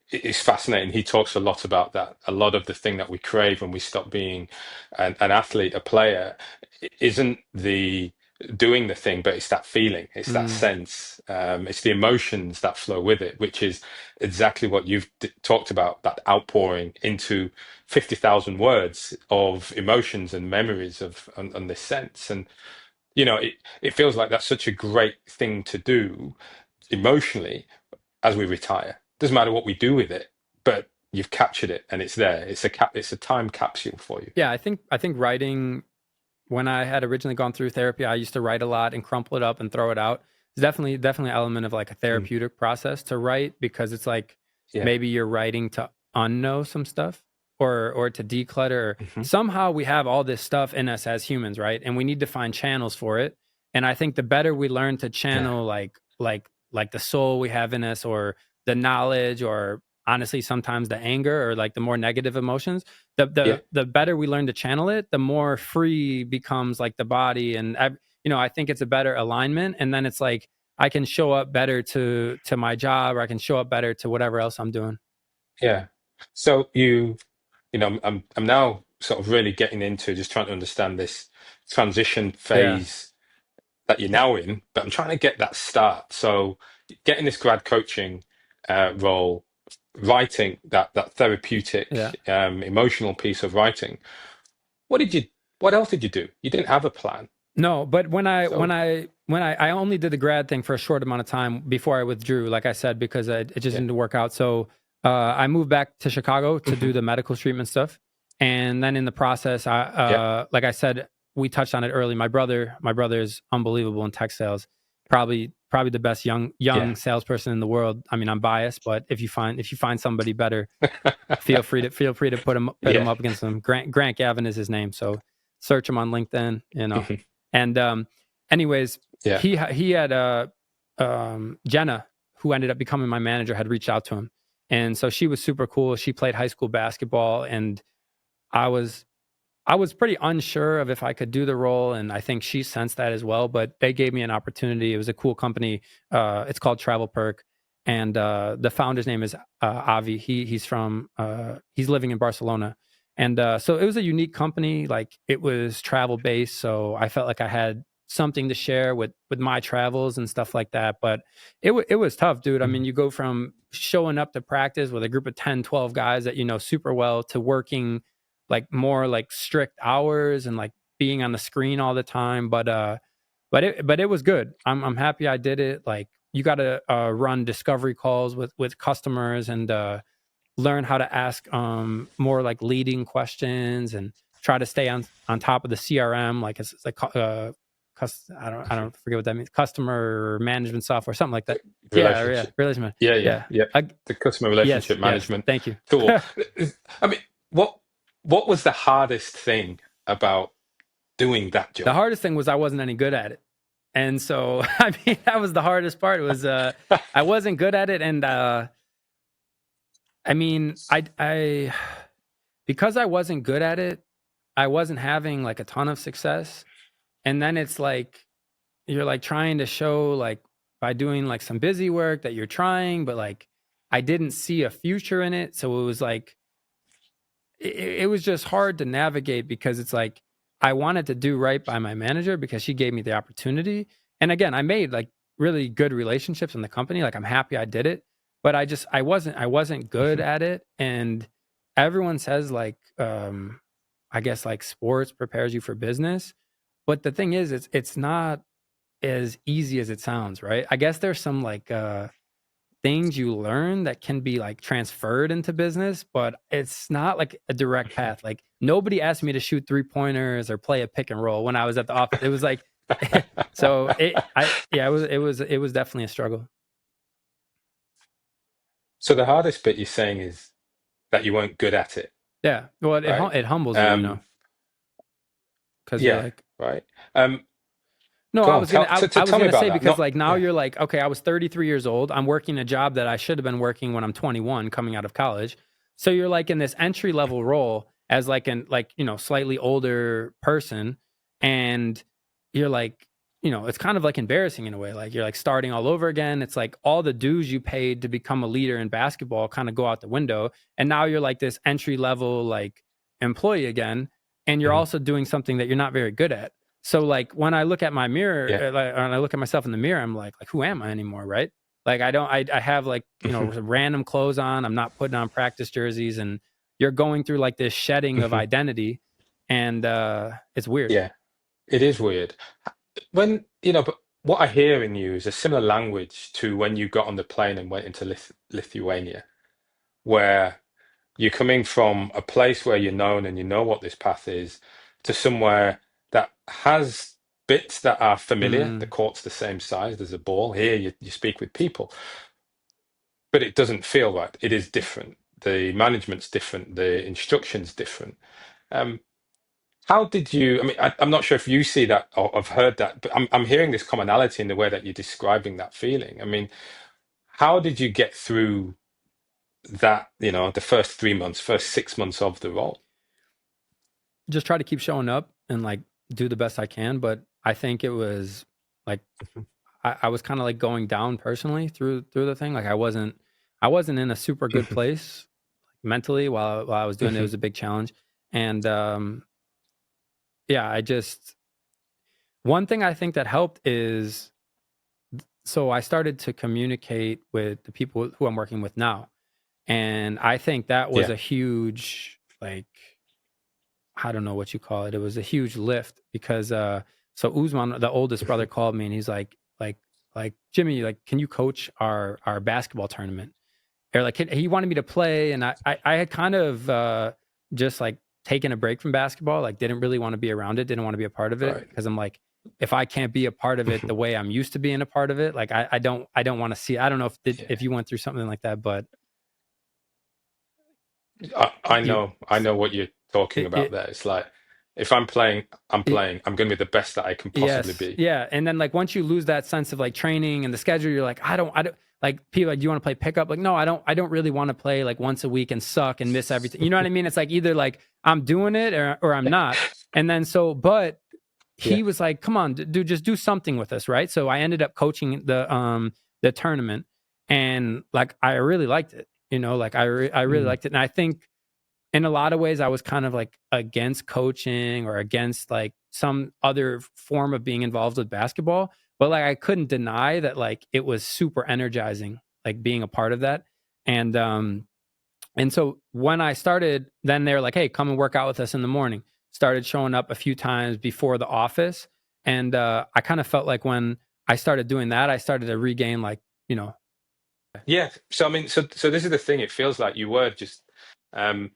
it's fascinating. He talks a lot about that. A lot of the thing that we crave when we stop being an athlete, a player, isn't the doing the thing, but it's that feeling, it's that Mm, sense, it's the emotions that flow with it, which is exactly what you've talked about, that outpouring into 50,000 words of emotions and memories of on this sense. And it feels like that's such a great thing to do emotionally as we retire. Doesn't matter what we do with it, but you've captured it and it's there. It's a time capsule for you. yeah, I think writing. When I had originally gone through therapy, I used to write a lot and crumple it up and throw it out. It's definitely an element of like a Mm. therapeutic process to write because it's like Yeah. maybe you're writing to unknow some stuff or to declutter. Hmm. Somehow we have all this stuff in us as humans, right? And we need to find channels for it. And I think the better we learn to Yeah. channel like the soul we have in us or the knowledge or honestly sometimes the anger or like the more negative emotions, the Yeah. the better we learn to channel it, the more free becomes like the body. And I think it's a better alignment. And then it's like I can show up better to my job, or I can show up better to whatever else I'm doing. Yeah. So I'm now sort of really getting into just trying to understand this transition Yeah, phase that you're now in, but I'm trying to get that start. So getting this grad coaching role, writing that yeah. therapeutic, emotional piece of writing. What did you, what else did you do? You didn't have a plan. No, but when I when So I when I only did the grad thing for a short amount of time before I withdrew, like I said, because it just yeah. didn't work out. So I moved back to Chicago to do Hmm. the medical treatment stuff, and then in the process, Yeah. like I said, we touched on it early. My brother is unbelievable in tech sales. Probably the best young Yeah. salesperson in the world. I mean, I'm biased, but if you find somebody better, feel free to put him Yeah. up against him. Grant Gavin is his name, so search him on LinkedIn. Hmm. And anyways, Yeah. he had Jenna, who ended up becoming my manager, had reached out to him, and so she was super cool. She played high school basketball, and I was I was pretty unsure of if I could do the role, and I think she sensed that as well. But they gave me an opportunity. It was a cool company. It's called Travel Perk, and the founder's name is Avi. He's living in Barcelona, and so it was a unique company. Like it was travel based, so I felt like I had something to share with my travels and stuff like that. But it was tough, dude. I mean, Hmm. you go from showing up to practice with a group of 10, 12 guys that you know super well to working like more like strict hours and like being on the screen all the time. But it was good. I'm happy I did it. Like you got to run discovery calls with customers and learn how to ask more like leading questions and try to stay on top of the CRM. Like it's like I don't forget what that means. Customer management software, something like that. Yeah, yeah, Relationship. relationship. Yeah. Yeah. Yeah. Yeah. The customer Yes, relationship yes. management Thank you. tool. I mean, what what was the hardest thing about doing that The job? hardest thing was I wasn't any good at it. And so, I mean, that was the hardest part was I wasn't good at it. And I mean, I because I wasn't good at it, I wasn't having like a ton of success. And then it's like you're like trying to show like by doing like some busy work that you're trying, but like I didn't see a future in it. So it was like it was just hard to navigate because it's like I wanted to do right by my manager because she gave me the opportunity. And again, I made like really good relationships in the company. Like I'm happy I did it, but I wasn't good Mhm. at it. And everyone says like I guess like sports prepares you for business. But the thing is it's not as easy as it sounds, right? I guess there's some like things you learn that can be like transferred into business, but it's not like a direct path. Like nobody asked me to shoot 3 pointers or play a pick and roll when I was at the office. It was like, so it was definitely a struggle. So the hardest bit you're saying is that you weren't good at it, Yeah. Well, right? it humbles you, Um, because you're yeah, like, right. Um, no, Go I on. was gonna. I was Tell me gonna about say that. because Not like now yeah. you're like, okay, I was 33 years old. I'm working a job that I should have been working when I'm 21, coming out of college. So you're like in this entry level role as like an like slightly older person, and you're like, it's kind of like embarrassing in a way. Like you're like starting all over again. It's like all the dues you paid to become a leader in basketball kind of go out the window, and now you're like this entry level like employee again, and you're Mhm. also doing something that you're not very good at. So like when I look at my mirror, Yeah. like, when I look at myself in the mirror, I'm like who am I anymore, right? Like I don't, I have like Mhm. random clothes on. I'm not putting on practice jerseys, and you're going through like this shedding of Mhm. identity, and it's weird. Yeah. It is weird. When, but what I hear in you is a similar language to when you got on the plane and went into Lithuania, where you're coming from a place where you're known and you know what this path is to somewhere that has bits that are familiar. The Mm, court's the same size, there's a ball. Here you speak with people, but it doesn't feel right. It is different. The management's different, the instruction's different. Um, how did you? I mean, I'm not sure if you see that or have heard that, but I'm hearing this commonality in the way that you're describing that feeling. I mean, how did you get through that? The first 3 months, first 6 months of the role. just try to keep showing up and like do the best I can. But I think it was like I was kind of like going down personally through the thing. Like I wasn't in a super good place mentally while I was doing it. It was a big challenge, and yeah, I just one thing I think that helped is so I started to communicate with the people who I'm working with now. And I think that was Yeah, a huge, like, I don't know what you call it. It was a huge lift because, so Uzman, the oldest brother, called me and he's like, Jimmy, like, can you coach our basketball tournament? Or like, he wanted me to play. And I had kind of just like taken a break from basketball, like, didn't really want to be around it, didn't want to be a part of it right. because I'm like, if I can't be a part of it the way I'm used to being a part of it, like, I don't want to see. I don't know if Yeah, you went through something like that, but I you, know, I know what you're talking about it there. It's like if I'm playing, I'm it, playing. I'm going to be the best that I can possibly yes, be. yeah, and then like once you lose that sense of like training and the schedule, you're like, I don't like people like, do you want to play pickup? Like, no, I don't really want to play like once a week and suck and miss everything. You know what I mean? It's like either like I'm doing it or I'm not. And then but Yeah. he was like, come on, dude, just do something with us, right? So I ended up coaching the tournament, and like I really liked it. Like I really Mm. liked it, and I think in a lot of ways I was kind of like against coaching or against like some other form of being involved with basketball, but like I couldn't deny that like it was super energizing like being a part of that. And so when I started, then they're like, hey, come and work out with us in the morning. Started showing up a few times before the office, and I kind of felt like when I started doing that I started to regain like you know Yeah. So I mean, so this is the thing. It feels like you were just, um,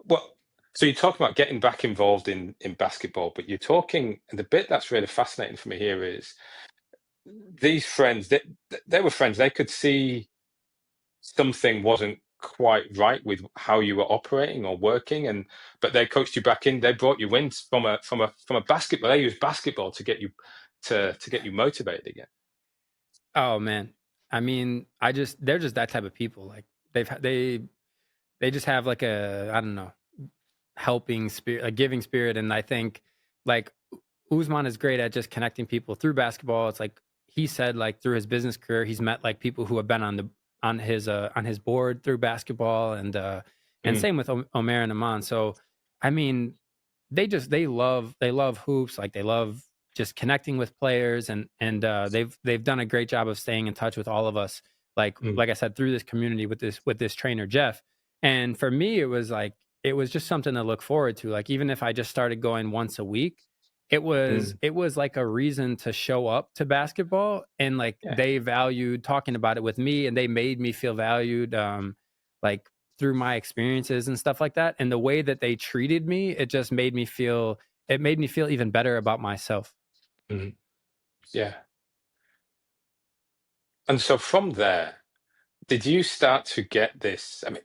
well. So you're talking about getting back involved in basketball, but you're talking, and the bit that's really fascinating for me here is these friends. They were friends. They could see something wasn't quite right with how you were operating or working, and but they coached you back in. They brought you in from a basketball. They used basketball to get you to get you motivated again. oh man, I mean they're just that type of people. Like they just have like a, I don't know, helping spirit, a giving spirit. And I think like Usman is great at just connecting people through basketball. It's like he said, like through his business career, he's met like people who have been on his board through basketball, and Mm, same with Omer and Aman. So, I mean, they love hoops, like they love just connecting with players, and they've done a great job of staying in touch with all of us. mm, Like I said, through this community with this trainer Jeff. And for me, it was just something to look forward to. Like even if I just started going once a week, mm. it was like a reason to show up to basketball, and like Yeah. they valued talking about it with me, and they made me feel valued, like through my experiences and stuff like that. And the way that they treated me, it made me feel even better about myself. Mm, yeah. And so from there, did you start to get this? I mean,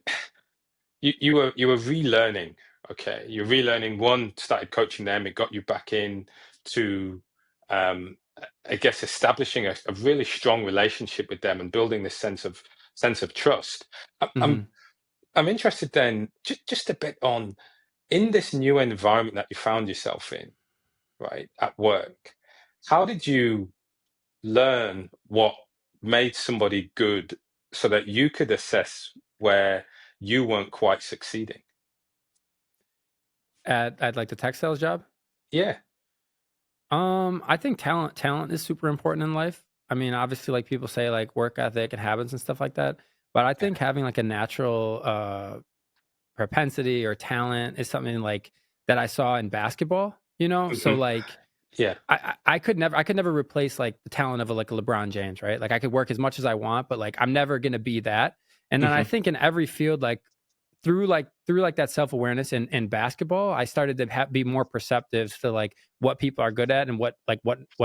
you were relearning, okay? You're relearning. One, started coaching them. It got you back in to, I guess, establishing a really strong relationship with them and building this sense of trust. I- I'm Hmm. I'm interested then, just a bit on in this new environment that you found yourself in, right, at work. How did you learn what made somebody good so that you could assess where you weren't quite succeeding? At like the tech sales job. Yeah. I think talent is super important in life. I mean, obviously, like people say, like work ethic and habits and stuff like that. But I Yeah. think having like a natural propensity or talent is something like that I saw in basketball. So Mhm. like Yeah. I could never replace like the talent of like a LeBron James, right? Like I could work as much as I want, but like I'm never gonna be that. And then I Mhm. think in every field, like through like that self awareness in basketball, I started to be more perceptive to like what people are good at and what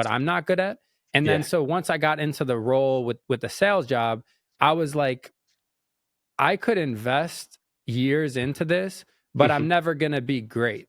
I'm not good at. And then Yeah. so once I got into the role with the sales job, I was like, I could invest years into this, but I'm Mhm. never gonna be great.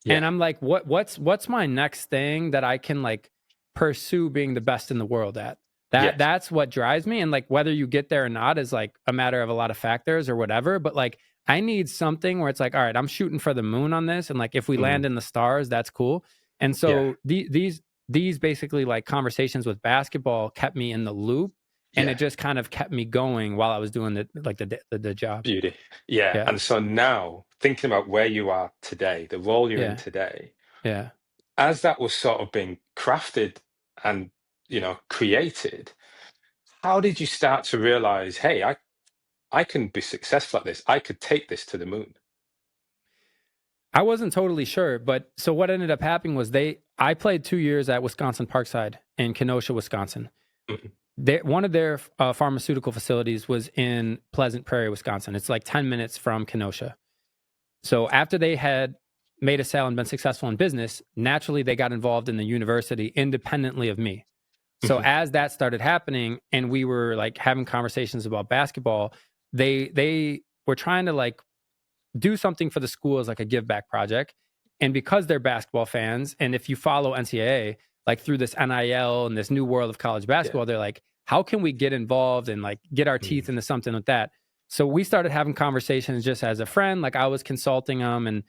Yeah. And I'm like, what's my next thing that I can like pursue being the best in the world at? Yes. That's what drives me. And like whether you get there or not is like a matter of a lot of factors or whatever. But like I need something where it's like, all right, I'm shooting for the moon on this. And like if we Mm. land in the stars, that's cool. And Yeah. so these basically like conversations with basketball kept me in the loop, and it Yeah. just kind of kept me going while I was doing the job. Beauty. Yeah. Yeah. And so now, thinking about where you are today, the role you're in Yeah. today, Yeah. as that was sort of being crafted and created, how did you start to realize, hey, I can be successful at this. I could take this to the moon. I wasn't totally sure, but so what ended up happening was I played 2 years at Wisconsin-Parkside in Kenosha, Wisconsin. Mhm. One of their pharmaceutical facilities was in Pleasant Prairie, Wisconsin. It's like 10 minutes from Kenosha. So after they had made a sale and been successful in business, naturally they got involved in the university independently of me. So Mhm. as that started happening and we were like having conversations about basketball, they were trying to like do something for the school as like a give back project. And because they're basketball fans, and if you follow NCAA, like through this NIL and this new world of college Yeah. basketball, they're like, how can we get involved and like get our Mm. teeth into something with that? So we started having conversations just as a friend. Like I was consulting them, and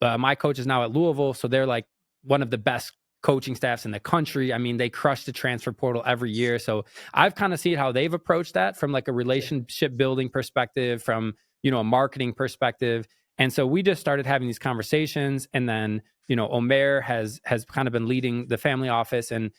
my coach is now at Louisville, so they're like one of the best coaching staffs in the country. I mean, they crush the transfer portal every year. So I've kind of seen how they've approached that from like a Yeah. relationship building perspective, from a marketing perspective. And so we just started having these conversations. And then, Omer has kind of been leading the family office. And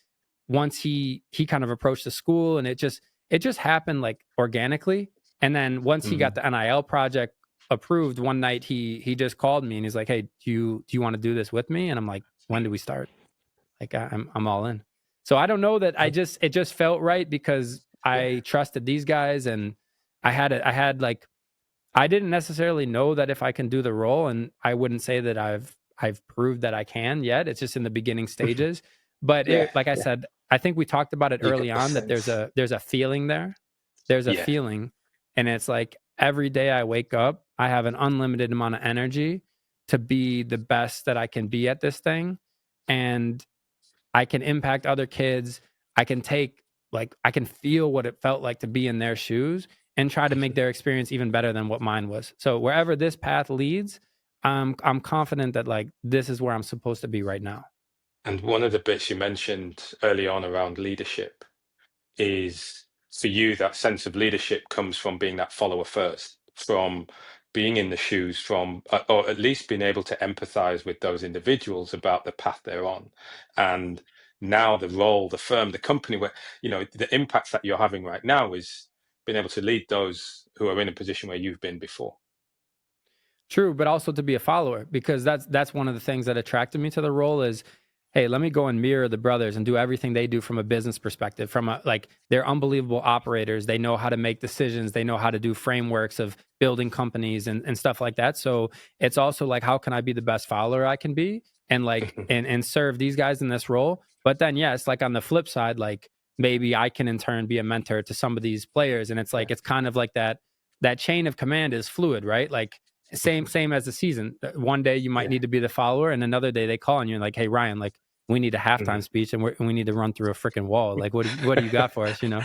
once he kind of approached the school, and it just happened like organically. And then once he got Mm. the NIL project approved, one night he just called me and he's like, "Hey, do you want to do this with me?" And I'm like, "When do we start?" Like I'm all in. So I don't know that it just felt right because Yeah. I trusted these guys, and I had like I didn't necessarily know that if I can do the role, and I wouldn't say that I've proved that I can yet. It's just in the beginning Mhm. stages. But Yeah. like I Yeah. said, I think we talked about it You early get the on that sense. there's a feeling there. There's a Yeah. feeling, and it's like every day I wake up, I have an unlimited amount of energy to be the best that I can be at this thing, and I can impact other kids. I can take I can feel what it felt like to be in their shoes and try to make Mhm. their experience even better than what mine was. So wherever this path leads, I'm confident that like this is where I'm supposed to be right now. And one of the bits you mentioned early on around leadership is for you, that sense of leadership comes from being that follower first, from being in the shoes, from or at least being able to empathize with those individuals about the path they're on. And now the role, the firm, the company, where, you know, the impacts that you're having right now is being able to lead those who are in a position where you've been before. True, but also to be a follower, because that's one of the things that attracted me to the role is, hey, let me go and mirror the brothers and do everything they do from a business perspective. From a, like, they're unbelievable operators. They know how to make decisions. They know how to do frameworks of building companies and stuff like that. So it's also like, how can I be the best follower I can be, and like and serve these guys in this role? But then yes, like on the flip side, like maybe I can in turn be a mentor to some of these players, and it's Yeah. like it's kind of like that chain of command is fluid, right? Like same as the season. One day you might Yeah. need to be the follower, and another day they call on you and like, hey Ryan, like we need a halftime speech, and we need to run through a freaking wall. Like what do you got for us? You know?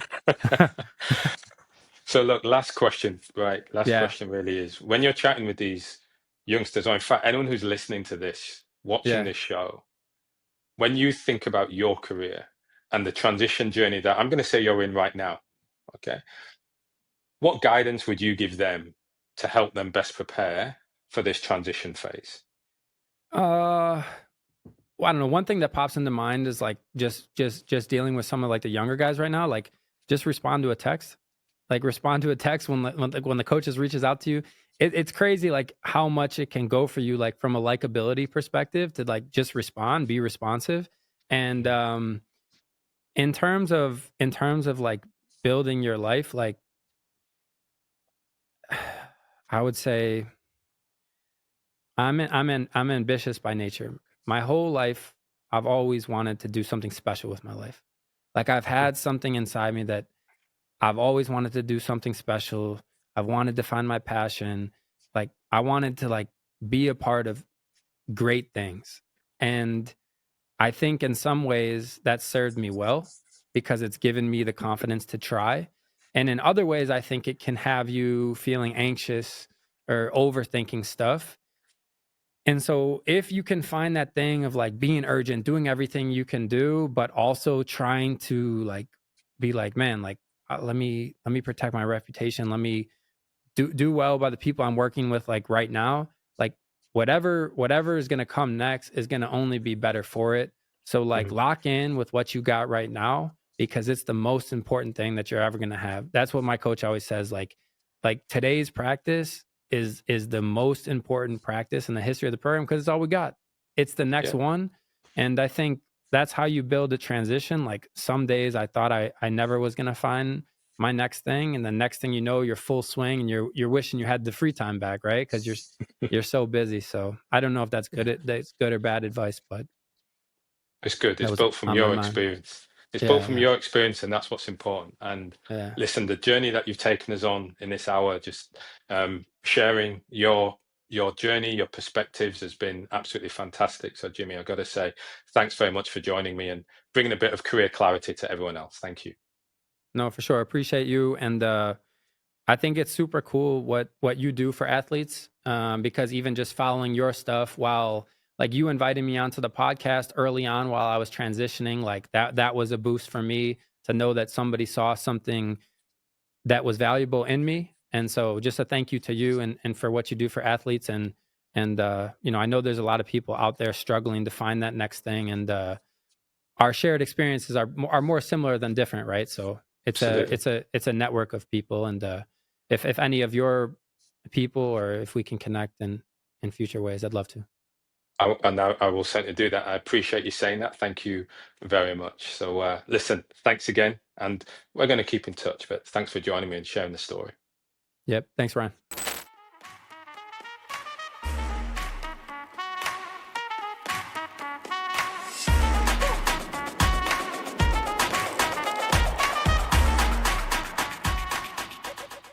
So look, last question, right? Last Yeah, question really is, when you're chatting with these youngsters, or in fact, anyone who's listening to this, watching yeah. this show, when you think about your career and the transition journey that I'm going to say you're in right now, okay, what guidance would you give them to help them best prepare for this transition phase? Uh, well, I don't know. One thing that pops into mind is like just dealing with some of like the younger guys right now. Like just respond to a text. Like respond to a text when the coaches reaches out to you. It's crazy like how much it can go for you, like from a likability perspective, to like just respond, be responsive. And in terms of like building your life, like I would say I'm ambitious by nature. My whole life, I've always wanted to do something special with my life. Like I've had something inside me that I've always wanted to do something special. I've wanted to find my passion. Like I wanted to like be a part of great things. And I think in some ways that served me well because it's given me the confidence to try. And in other ways, I think it can have you feeling anxious or overthinking stuff. And so if you can find that thing of like being urgent, doing everything you can do, but also trying to like be like, man, like let me protect my reputation. Let me do well by the people I'm working with like right now. Like whatever is going to come next is going to only be better for it. So like Mhm. lock in with what you got right now because it's the most important thing that you're ever going to have. That's what my coach always says, like today's practice is the most important practice in the history of the program because it's all we got. It's the next Yeah. one. And I think that's how you build a transition. Like some days I thought I never was going to find my next thing, and the next thing you know you're full swing and you're wishing you had the free time back, right? Because you're so busy. So I don't know if that's good or bad advice, but It's good. that It's was built from on my your mind. experience. It's built Yeah, from yeah, your experience, and that's what's important. And yeah. listen, the journey that you've taken us on in this hour, just sharing your journey, your perspectives, has been absolutely fantastic. So, Jimmy, I've got to say, thanks very much for joining me and bringing a bit of career clarity to everyone else. Thank you. No, for sure. Appreciate you, and I think it's super cool what you do for athletes, because even just following your stuff while like you invited me onto the podcast early on while I was transitioning, like that was a boost for me to know that somebody saw something that was valuable in me. And so just a thank you to you and for what you do for athletes. And you know, I know there's a lot of people out there struggling to find that next thing. And our shared experiences are more similar than different, right? So Absolutely. it's a network of people. And if any of your people or if we can connect in future ways, I'd love to. I will certainly do that. I appreciate you saying that. Thank you very much. So, listen, thanks again. And we're going to keep in touch, but thanks for joining me and sharing the story. Yep. Thanks, Ryan.